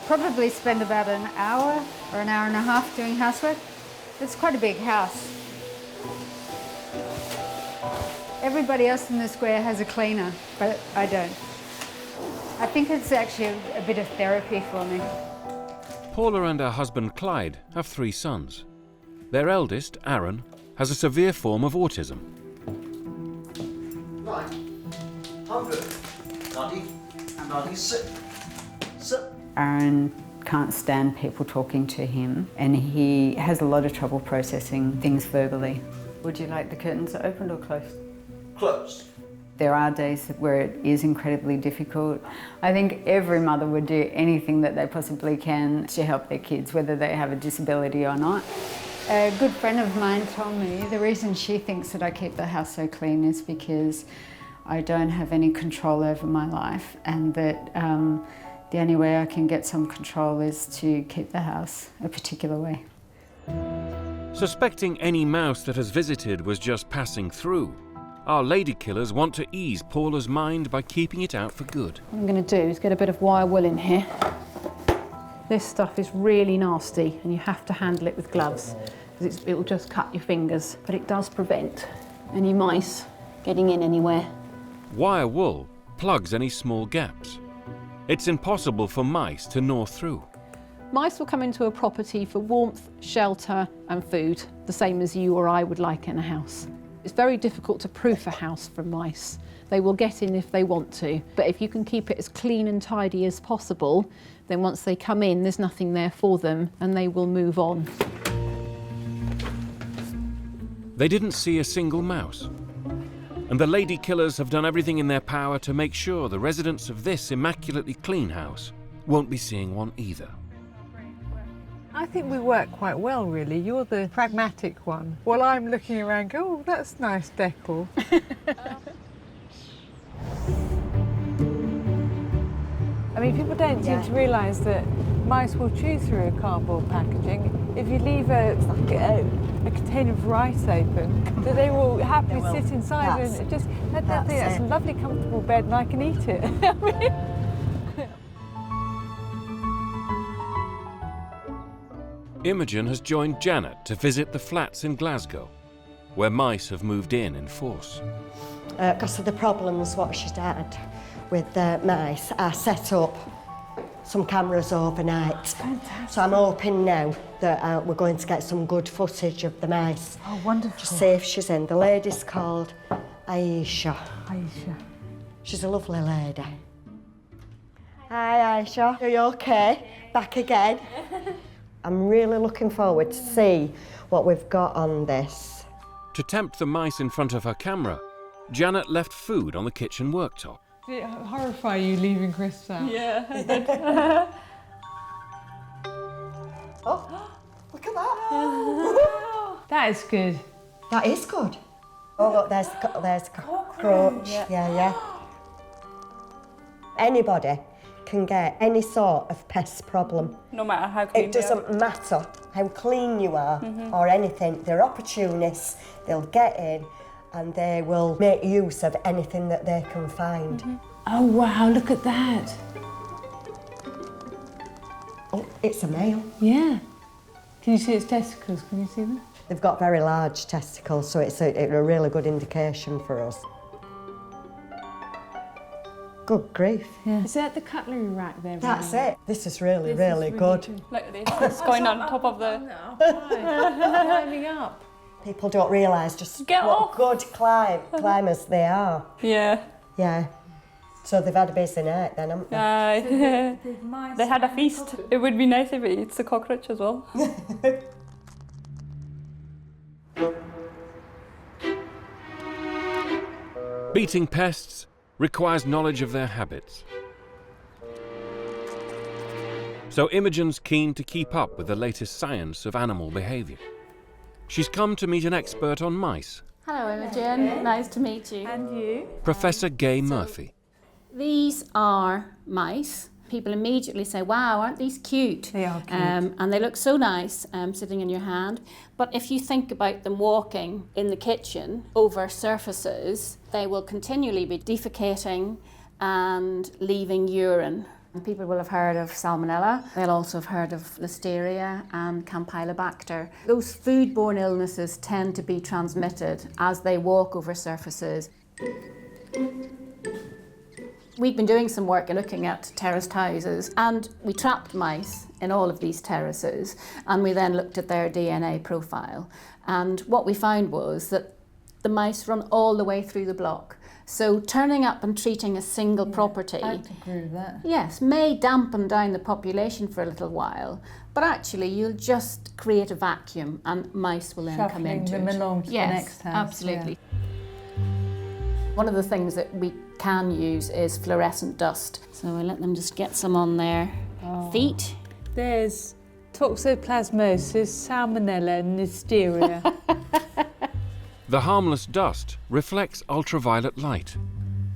Speaker 22: Probably spend about an hour or an hour and a half doing housework. It's quite a big house.
Speaker 20: Everybody else in the square has a cleaner, but I don't. I think it's actually a bit of therapy for me.
Speaker 1: Paula and her husband Clyde have 3 sons. Their eldest, Aaron, has a severe form of autism.
Speaker 3: Right, I'm good. Noddy, and Noddy, sit. Sit.
Speaker 20: Aaron can't stand people talking to him, and he has a lot of trouble processing things verbally. Would you like the curtains opened or closed?
Speaker 3: Closed.
Speaker 20: There are days where it is incredibly difficult. I think every mother would do anything that they possibly can to help their kids, whether they have a disability or not. A good friend of mine told me the reason she thinks that I keep the house so clean is because I don't have any control over my life, and that the only way I can get some control is to keep the house a particular way.
Speaker 1: Suspecting any mouse that has visited was just passing through, our Ladykillers want to ease Paula's mind by keeping it out for good.
Speaker 21: What I'm going to do is get a bit of wire wool in here. This stuff is really nasty and you have to handle it with gloves because it will just cut your fingers, but it does prevent any mice getting in anywhere.
Speaker 1: Wire wool plugs any small gaps. It's impossible for mice to gnaw through.
Speaker 21: Mice will come into a property for warmth, shelter and food, the same as you or I would like in a house. It's very difficult to proof a house from mice. They will get in if they want to, but if you can keep it as clean and tidy as possible, then once they come in, there's nothing there for them and they will move on.
Speaker 1: They didn't see a single mouse. And the Ladykillers have done everything in their power to make sure the residents of this immaculately clean house won't be seeing one either.
Speaker 8: I think we work quite well, really. You're the pragmatic one. While I'm looking around, go, oh, that's nice decor. I mean, people don't seem to realise that mice will chew through a cardboard packaging. If you leave a container of rice open, that they will happily sit inside and just, that's a lovely, comfortable bed and I can eat it.
Speaker 1: Imogen has joined Janet to visit the flats in Glasgow, where mice have moved in force.
Speaker 7: Because of the problems what she's had with the mice, I set up some cameras overnight.
Speaker 21: Fantastic.
Speaker 7: So I'm hoping now that we're going to get some good footage of the mice.
Speaker 21: Oh, wonderful.
Speaker 7: To see if she's in. The lady's called Aisha.
Speaker 21: Aisha.
Speaker 7: She's a lovely lady. Hi Aisha, are you okay? Back again? I'm really looking forward to see what we've got on this.
Speaker 1: To tempt the mice in front of her camera, Janet left food on the kitchen worktop.
Speaker 8: Did it horrify you leaving crisps out?
Speaker 13: Yeah, I did.
Speaker 7: Oh, look at that.
Speaker 21: That is good.
Speaker 7: That is good. Oh, look, there's cockroach. Yeah. Anybody can get any sort of pest problem.
Speaker 13: No matter how clean
Speaker 7: it doesn't matter how clean you are or anything. They're opportunists. They'll get in and they will make use of anything that they can find.
Speaker 21: Oh wow, look at that.
Speaker 7: Oh, it's a male.
Speaker 21: Yeah. Can you see its testicles? Can you see them?
Speaker 7: They've got very large testicles, so it's a really good indication for us. Good grief.
Speaker 21: Yeah. Is that the cutlery rack there?
Speaker 7: That's it. This is really good.
Speaker 13: Look at this, it's going on top of the...
Speaker 21: Climbing up.
Speaker 7: People don't realise just
Speaker 13: Get
Speaker 7: what
Speaker 13: off.
Speaker 7: good climbers they are.
Speaker 13: Yeah.
Speaker 7: Yeah. So they've had a busy night then, haven't they?
Speaker 13: They had a feast. It would be nice if it eats the cockroach as well.
Speaker 1: Beating pests requires knowledge of their habits. So Imogen's keen to keep up with the latest science of animal behaviour. She's come to meet an expert on mice,
Speaker 4: Hello Imogen, nice to meet you.
Speaker 8: And you?
Speaker 1: Professor Gay Murphy.
Speaker 4: These are mice. People immediately say, wow, aren't these cute?
Speaker 8: They are cute.
Speaker 4: And they look so nice sitting in your hand. But if you think about them walking in the kitchen over surfaces, they will continually be defecating and leaving urine. People will have heard of Salmonella. They'll also have heard of Listeria and Campylobacter. Those foodborne illnesses tend to be transmitted as they walk over surfaces. We've been doing some work looking at terraced houses, and we trapped mice in all of these terraces, and we then looked at their DNA profile. And what we found was that the mice run all the way through the block. So turning up and treating a single property,
Speaker 21: I'd agree with that.
Speaker 4: yes, may dampen down the population for a little while, but actually you'll just create a vacuum and mice will then come into
Speaker 21: them
Speaker 4: it.
Speaker 21: along to
Speaker 4: Yes,
Speaker 21: the next house.
Speaker 4: absolutely. One of the things that we can use is fluorescent dust. So I let them just get some on their feet.
Speaker 8: There's toxoplasmosis, salmonella, and listeria.
Speaker 1: The harmless dust reflects ultraviolet light.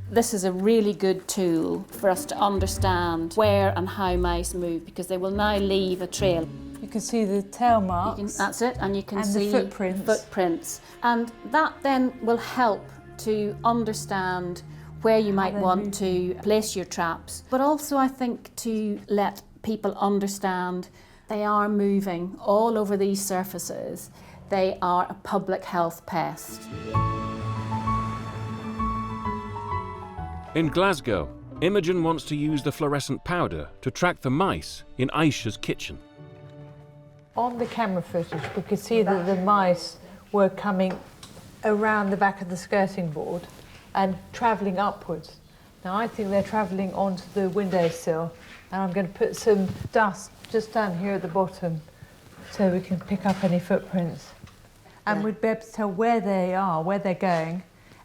Speaker 4: This is a really good tool for us to understand where and how mice move, because they will now leave a trail.
Speaker 8: You can see the tail marks.
Speaker 4: That's it, and you can
Speaker 8: and
Speaker 4: see
Speaker 8: the footprints.
Speaker 4: And that then will help to understand where you might want to place your traps, but also I think to let people understand they are moving all over these surfaces. They are a public health pest.
Speaker 1: In Glasgow, Imogen wants to use the fluorescent powder to track the mice in Aisha's kitchen.
Speaker 8: On the camera footage, we could see that the mice were coming around the back of the skirting board and travelling upwards. Now I think they're travelling onto the windowsill, and I'm going to put some dust just down here at the bottom so we can pick up any footprints. And we'd be able to tell where they are, where they're going,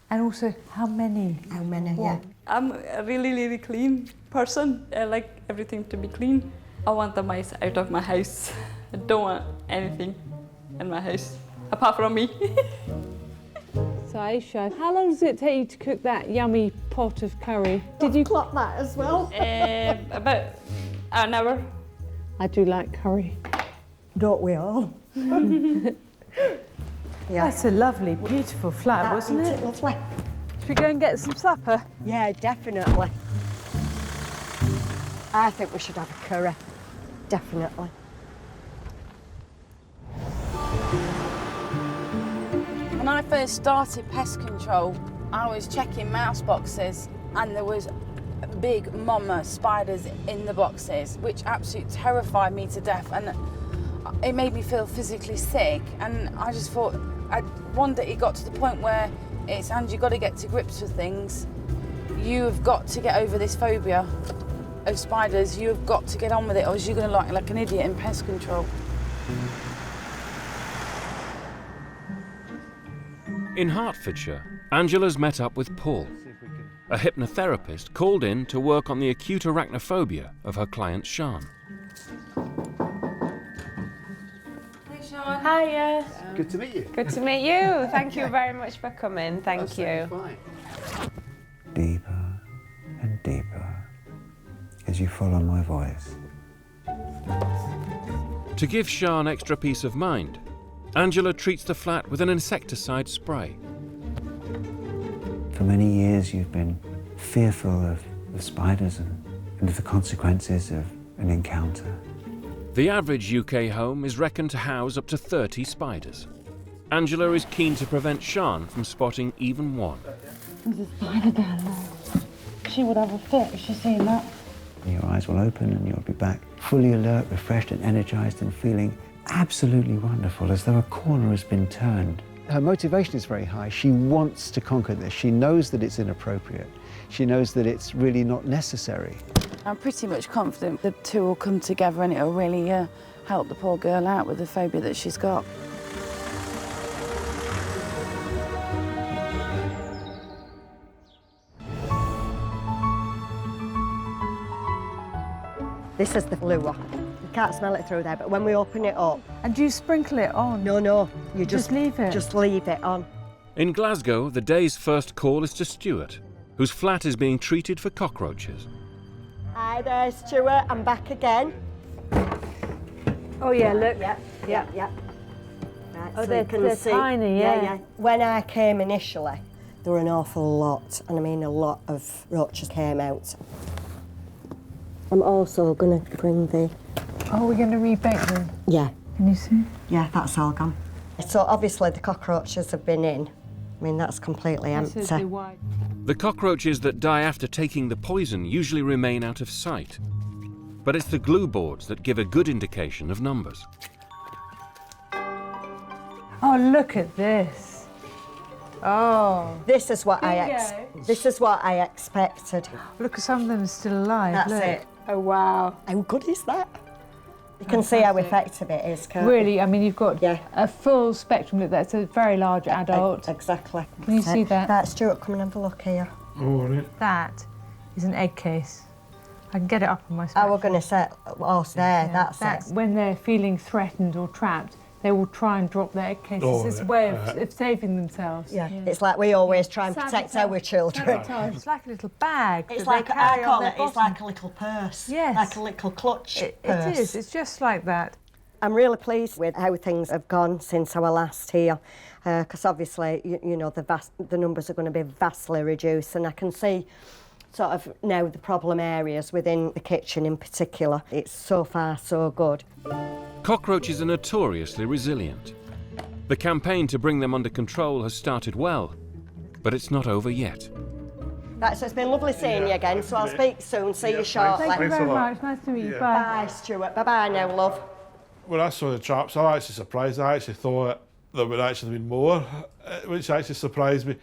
Speaker 8: and also how many.
Speaker 7: How many, yeah.
Speaker 13: I'm a really, really clean person. I like everything to be clean. I want the mice out of my house. I don't want anything in my house, apart from me.
Speaker 8: So Aisha, how long does it take you to cook that yummy pot of curry? Did you
Speaker 7: clock that as well?
Speaker 13: About an hour.
Speaker 8: I do like curry.
Speaker 7: Don't we all? Yeah.
Speaker 8: That's a lovely, beautiful flat, wasn't it?
Speaker 7: Lovely.
Speaker 8: Should we go and get some supper?
Speaker 7: Yeah, definitely. I think we should have a curry. Definitely.
Speaker 6: When I first started pest control, I was checking mouse boxes and there was big mama spiders in the boxes, which absolutely terrified me to death, and it made me feel physically sick. And I just thought, one day it got to the point where it's, and you've got to get to grips with things. You have got to get over this phobia of spiders. You have got to get on with it, or else you're going to look like an idiot in pest control.
Speaker 1: In Hertfordshire, Angela's met up with Paul, a hypnotherapist called in to work on the acute arachnophobia of her client Sian.
Speaker 14: Hiya.
Speaker 5: Good to meet you.
Speaker 14: Good to meet you. Thank you very much for coming. Thank you.
Speaker 5: Deeper and deeper as you follow my voice.
Speaker 1: To give Sian extra peace of mind, Angela treats the flat with an insecticide spray.
Speaker 5: For many years you've been fearful of spiders and of the consequences of an encounter.
Speaker 1: The average UK home is reckoned to house up to 30 spiders. Angela is keen to prevent Sian from spotting even one.
Speaker 6: There's a spider down there. She would have a fit if she's seen that.
Speaker 5: Your eyes will open and you'll be back fully alert, refreshed and energised and feeling absolutely wonderful, as though a corner has been turned. Her motivation is very high. She wants to conquer this. She knows that it's inappropriate. She knows that it's really not necessary.
Speaker 6: I'm pretty much confident the two will come together and it'll really help the poor girl out with the phobia that she's got.
Speaker 7: This is the lure. You can't smell it through there, but when we open it up...
Speaker 8: And do you sprinkle it on?
Speaker 7: No, you just
Speaker 8: leave it?
Speaker 7: Just leave it on.
Speaker 1: In Glasgow, the day's first call is to Stuart, whose flat is being treated for cockroaches.
Speaker 7: Hi there, Stuart. I'm back again.
Speaker 21: Oh yeah, look.
Speaker 7: Yep. Right,
Speaker 21: Oh,
Speaker 7: so
Speaker 21: they're
Speaker 7: you can see.
Speaker 21: tiny, yeah.
Speaker 7: When I came initially, there were an awful lot, and I mean a lot of roaches came out. I'm also going to bring the...
Speaker 21: Oh, we're going to rebake them?
Speaker 7: Yeah.
Speaker 21: Can you see?
Speaker 7: Yeah, that's all gone. So obviously the cockroaches have been in. I mean, that's completely empty.
Speaker 1: The cockroaches that die after taking the poison usually remain out of sight. But it's the glue boards that give a good indication of numbers.
Speaker 21: Oh, look at this. Oh.
Speaker 7: This is what I expected.
Speaker 21: Look at some of them are still alive.
Speaker 7: That's
Speaker 21: look.
Speaker 7: it.
Speaker 21: Oh, wow.
Speaker 7: How good is that? You can see how effective it is, can't
Speaker 21: Really,
Speaker 7: you?
Speaker 21: I mean, you've got a full spectrum. Look, that's a very large adult.
Speaker 7: Exactly.
Speaker 21: Can you see that?
Speaker 7: Right, Stuart, come and have a look here.
Speaker 9: Oh, right.
Speaker 21: That is an egg case. I can get it up on my
Speaker 7: I was going to say, oh, there, that's it.
Speaker 21: When they're feeling threatened or trapped, they will try and drop their egg cases.
Speaker 7: Oh,
Speaker 21: It's a way of saving themselves.
Speaker 7: Yeah. It's like we always try and protect our children.
Speaker 21: It's like a little bag.
Speaker 7: It's
Speaker 21: that
Speaker 7: like,
Speaker 21: they carry
Speaker 7: I call
Speaker 21: on their
Speaker 7: it, it's
Speaker 21: bottom.
Speaker 7: like a little purse.
Speaker 21: Yes.
Speaker 7: Like a little clutch purse.
Speaker 21: It is, it's just like that.
Speaker 7: I'm really pleased with how things have gone since I was last here, because obviously, you know, the numbers are going to be vastly reduced, and I can see sort of now the problem areas within the kitchen in particular. It's so far so good.
Speaker 1: Cockroaches are notoriously resilient. The campaign to bring them under control has started well, but it's not over yet.
Speaker 7: So it's been lovely seeing you again, so I'll speak soon, see you shortly.
Speaker 21: Thank you very much, nice to meet you, bye.
Speaker 7: Bye, Stuart, bye-bye now, love.
Speaker 9: When I saw the traps, I was actually surprised. I actually thought there would actually be more, which actually surprised me.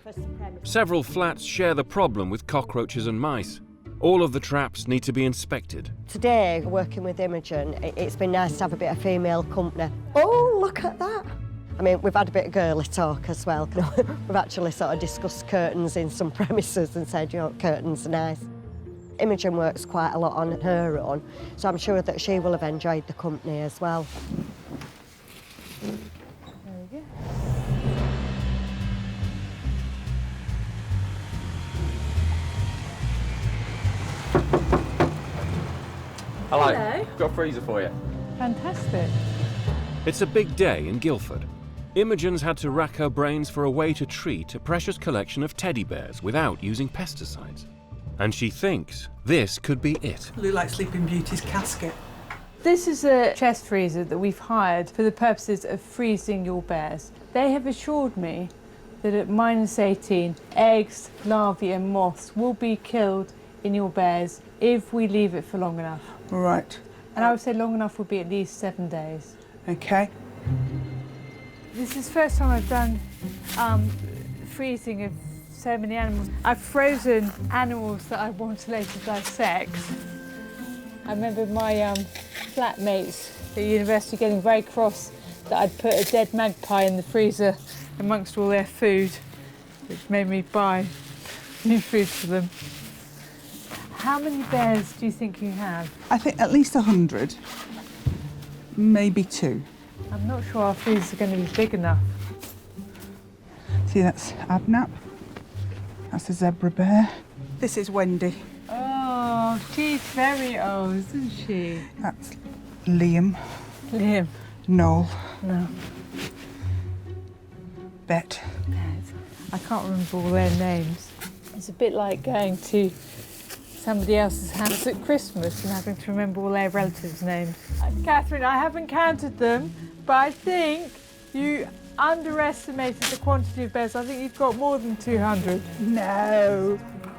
Speaker 1: Several flats share the problem with cockroaches and mice. All of the traps need to be inspected.
Speaker 7: Today, working with Imogen, it's been nice to have a bit of female company. Oh, look at that. I mean, we've had a bit of girly talk as well. We've actually sort of discussed curtains in some premises and said, you know, curtains are nice. Imogen works quite a lot on her own, so I'm sure that she will have enjoyed the company as well.
Speaker 21: There we go.
Speaker 11: Hello. Got a freezer for you.
Speaker 21: Fantastic.
Speaker 1: It's a big day in Guildford. Imogen's had to rack her brains for a way to treat a precious collection of teddy bears without using pesticides. And she thinks this could be it.
Speaker 10: Look like Sleeping Beauty's casket.
Speaker 21: This is a chest freezer that we've hired for the purposes of freezing your bears. They have assured me that at -18, eggs, larvae and moths will be killed in your bears if we leave it for long enough.
Speaker 10: Right.
Speaker 21: And I would say long enough would be at least 7 days.
Speaker 10: Okay.
Speaker 21: This is the first time I've done freezing of so many animals. I've frozen animals that I want to later dissect. I remember my flatmates at university getting very cross that I'd put a dead magpie in the freezer amongst all their food, which made me buy new food for them. How many bears do you think you have?
Speaker 10: I think at least 100, maybe 2.
Speaker 21: I'm not sure our freezers are going to be big enough.
Speaker 10: See, that's Abnap. That's a zebra bear. This is Wendy.
Speaker 21: Oh, she's very old, isn't she?
Speaker 10: That's Liam.
Speaker 21: Liam.
Speaker 10: Noel.
Speaker 21: No.
Speaker 10: Bet.
Speaker 21: I can't remember all their names. It's a bit like going to somebody else's house at Christmas and having to remember all their relatives' names. Catherine, I haven't counted them, but I think you underestimated the quantity of bears. I think you've got more than 200.
Speaker 10: No.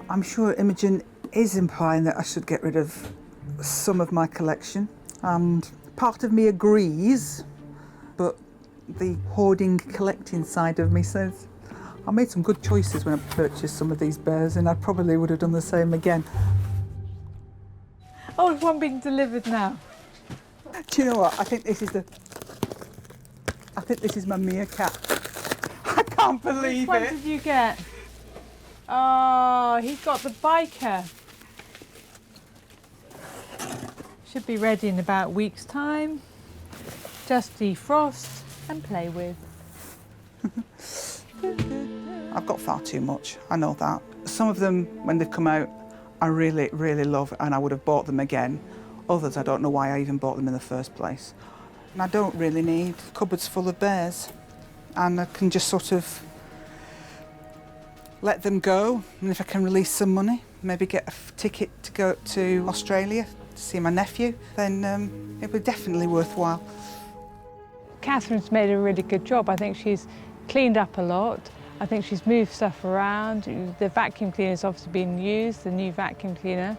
Speaker 10: I'm sure Imogen is implying that I should get rid of some of my collection, and part of me agrees, but the hoarding, collecting side of me says I made some good choices when I purchased some of these bears, and I probably would have done the same again.
Speaker 21: Oh, there's one being delivered now.
Speaker 10: Do you know what? I think this is my meerkat. I can't believe
Speaker 21: Which
Speaker 10: it.
Speaker 21: one did you get? Oh, he's got the biker. Should be ready in about a week's time. Just defrost and play with.
Speaker 10: I've got far too much, I know that. Some of them, when they've come out, I really, really love, and I would have bought them again. Others, I don't know why I even bought them in the first place. And I don't really need cupboards full of bears, and I can just sort of let them go, and if I can release some money, maybe get a ticket to go to Australia to see my nephew, then it was definitely worthwhile.
Speaker 8: Catherine's made a really good job. I think she's cleaned up a lot. I think she's moved stuff around. The vacuum cleaner's obviously been used, the new vacuum cleaner.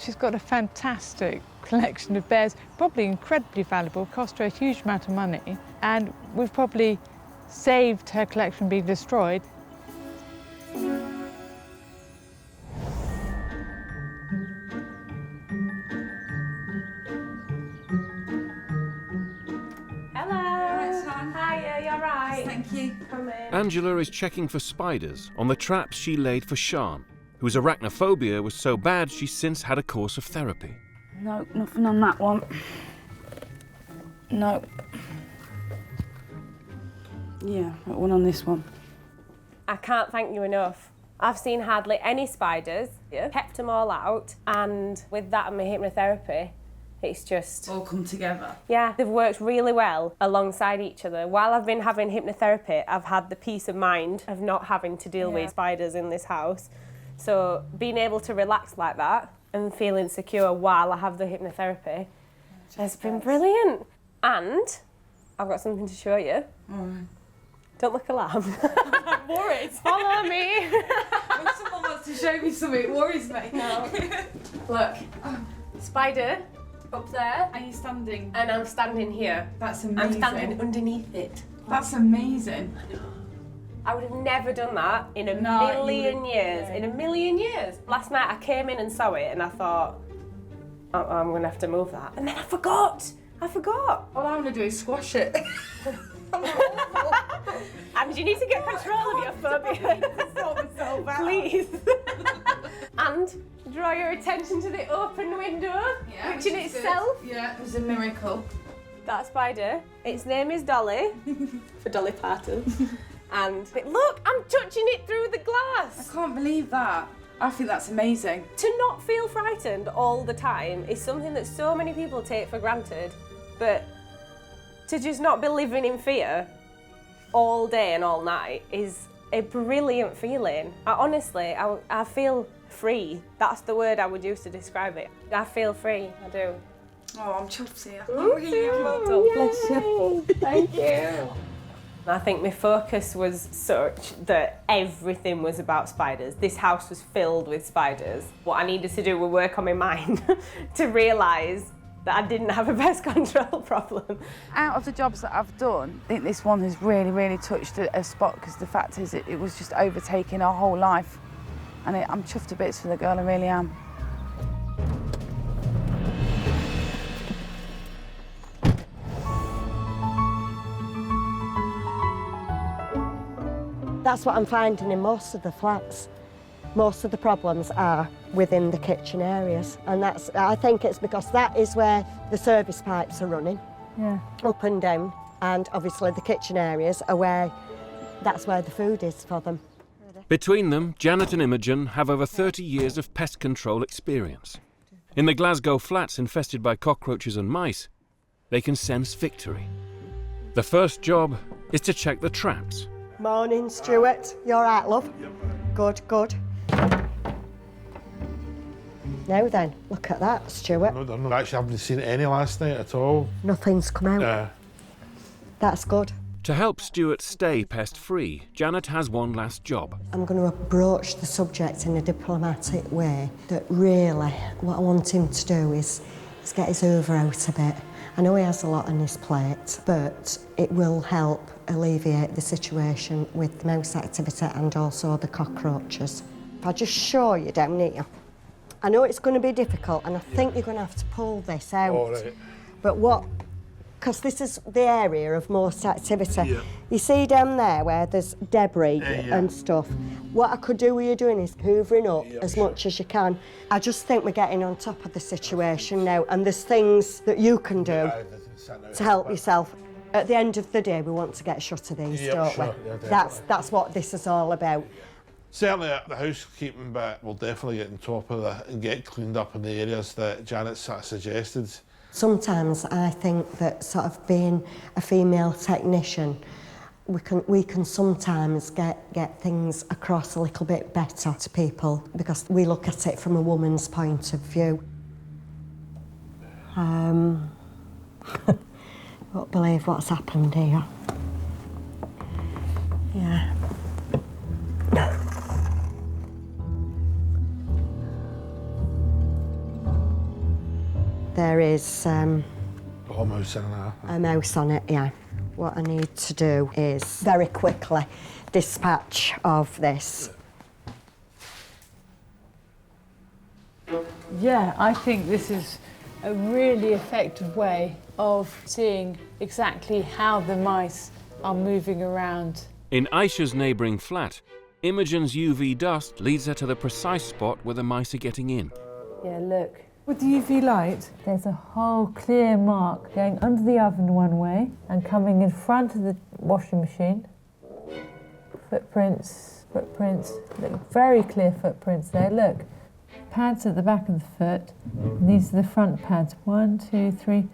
Speaker 8: She's got a fantastic collection of bears, probably incredibly valuable, cost her a huge amount of money, and we've probably saved her collection being destroyed.
Speaker 1: Angela is checking for spiders on the traps she laid for Sian, whose arachnophobia was so bad she's since had a course of therapy.
Speaker 6: No, nothing on that one. No. Yeah, one on this one.
Speaker 2: I can't thank you enough. I've seen hardly any spiders, kept them all out, and with that and my hypnotherapy, it's just...
Speaker 6: all come together.
Speaker 2: Yeah, they've worked really well alongside each other. While I've been having hypnotherapy, I've had the peace of mind of not having to deal with spiders in this house. So being able to relax like that and feeling secure while I have the hypnotherapy has been brilliant. And I've got something to show you. Don't look alarmed.
Speaker 6: I'm worried.
Speaker 2: Follow me.
Speaker 6: When someone wants to show me something, it worries me.
Speaker 2: No. Look, spider up there.
Speaker 6: Are you standing?
Speaker 2: And I'm standing here.
Speaker 6: That's amazing.
Speaker 2: I'm standing underneath it.
Speaker 6: That's amazing.
Speaker 2: I would have never done that in a million years. In a million years. Last night I came in and saw it and I thought, I'm going to have to move that. And then I forgot.
Speaker 6: All I'm going to do is squash it.
Speaker 2: And you need to get control of your phobia. Please. And draw your attention to the open window, which in itself...
Speaker 6: Yeah, is a miracle.
Speaker 2: That spider, its name is Dolly, for Dolly Parton. And look, I'm touching it through the glass.
Speaker 6: I can't believe that. I think that's amazing.
Speaker 2: To not feel frightened all the time is something that so many people take for granted, but to just not be living in fear all day and all night is a brilliant feeling. I feel free. That's the word I would use to describe it. I feel free, I do.
Speaker 6: Oh, I'm chuffed here.
Speaker 2: Bless you. Thank you. I think my focus was such that everything was about spiders. This house was filled with spiders. What I needed to do was work on my mind to realise that I didn't have a pest control problem.
Speaker 6: Out of the jobs that I've done, I think this one has really, really touched a spot, because the fact is it was just overtaking our whole life. And I'm chuffed to bits for the girl, I really am.
Speaker 7: That's what I'm finding in most of the flats. Most of the problems are within the kitchen areas, and I think it's because that is where the service pipes are running, up and down, and obviously the kitchen areas are that's where the food is for them.
Speaker 1: Between them, Janet and Imogen have over 30 years of pest control experience. In the Glasgow flats infested by cockroaches and mice, they can sense victory. The first job is to check the traps.
Speaker 7: Morning, Stuart. You all right, love? Good, good. Now then, look at that, Stuart.
Speaker 9: I actually haven't seen any last night at all.
Speaker 7: Nothing's come out.
Speaker 9: Yeah.
Speaker 7: That's good.
Speaker 1: To help Stuart stay pest-free, Janet has one last job.
Speaker 7: I'm going to approach the subject in a diplomatic way, that really what I want him to do is get his over out a bit. I know he has a lot on his plate, but it will help alleviate the situation with the mouse activity and also the cockroaches. If I just show you down here, I know it's going to be difficult, and I think you're going to have to pull this out.
Speaker 9: All right.
Speaker 7: But because this is the area of most activity. Yeah. You see down there where there's debris and stuff, what I could do with you doing is hoovering up as much as you can. I just think we're getting on top of the situation now, and there's things that you can do to help yourself. At the end of the day, we want to get shut of these, don't we? Yeah, that's what this is all about.
Speaker 9: Certainly the housekeeping bit will definitely get on top of that and get cleaned up in the areas that Janet sort of suggested.
Speaker 7: Sometimes I think that sort of being a female technician, we can sometimes get things across a little bit better to people because we look at it from a woman's point of view. Won't believe what's happened here. Yeah. There is
Speaker 9: a mouse in there.
Speaker 7: a mouse on it, yeah. What I need to do is very quickly dispatch of this.
Speaker 8: Yeah, I think this is a really effective way of seeing exactly how the mice are moving around.
Speaker 1: In Aisha's neighbouring flat, Imogen's UV dust leads her to the precise spot where the mice are getting in.
Speaker 8: Yeah, look. With the UV light, there's a whole clear mark going under the oven one way and coming in front of the washing machine. Footprints, look, very clear footprints there, look. Pads at the back of the foot, and these are the front pads. 1, 2, 3,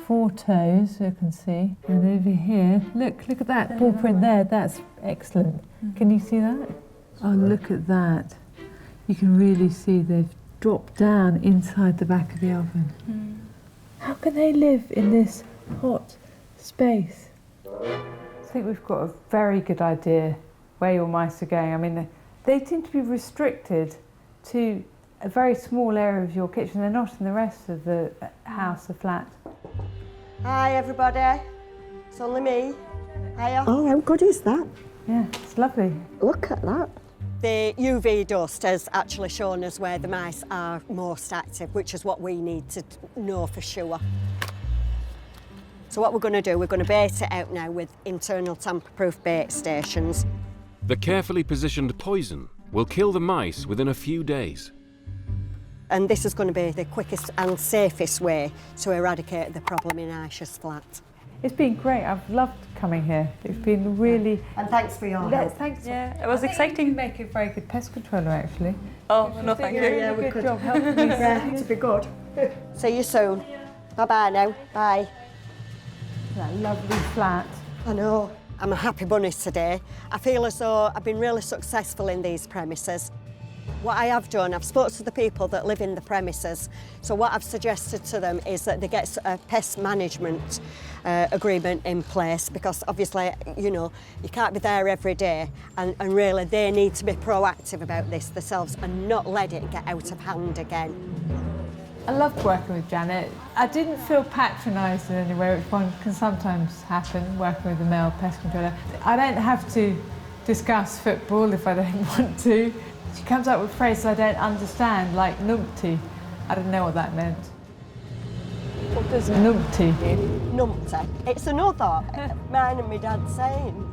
Speaker 8: 4 toes, you can see. And over here, look at that paw print there, that's excellent. Can you see that? Oh, look at that. You can really see they've dropped down inside the back of the oven. How can they live in this hot space? I think we've got a very good idea where your mice are going. I mean, they seem to be restricted to a very small area of your kitchen. They're not in the rest of the house, the flat.
Speaker 7: Hi, everybody. It's only me. Hiya. Oh, how good is that?
Speaker 8: Yeah, it's lovely.
Speaker 7: Look at that. The UV dust has actually shown us where the mice are most active, which is what we need to know for sure. So what we're going to do, we're going to bait it out now with internal tamper-proof bait stations.
Speaker 1: The carefully positioned poison will kill the mice within a few days.
Speaker 7: And this is going to be the quickest and safest way to eradicate the problem in Aisha's flat.
Speaker 8: It's been great. I've loved coming here. It's been really...
Speaker 7: And thanks for your help.
Speaker 8: Thanks.
Speaker 13: Yeah, it was exciting.
Speaker 8: You make a very good pest controller, actually.
Speaker 13: Oh, no, thank you.
Speaker 7: Yeah, we
Speaker 8: good
Speaker 7: could.
Speaker 8: job helping me.
Speaker 7: Yeah, to be good. See you soon. Bye-bye now. Bye.
Speaker 8: That lovely flat.
Speaker 7: I know. I'm a happy bunny today. I feel as though I've been really successful in these premises. What I have done, I've spoken to the people that live in the premises. So what I've suggested to them is that they get a pest management agreement in place, because obviously, you know, you can't be there every day, and really they need to be proactive about this themselves and not let it get out of hand again.
Speaker 8: I loved working with Janet. I didn't feel patronised in any way, which one can sometimes happen working with a male pest controller. I don't have to discuss football if I don't want to. She comes up with phrases I don't understand, like numpty. I didn't know what that meant. What does numpty mean?
Speaker 7: Numpty. It's another mine and my dad's saying.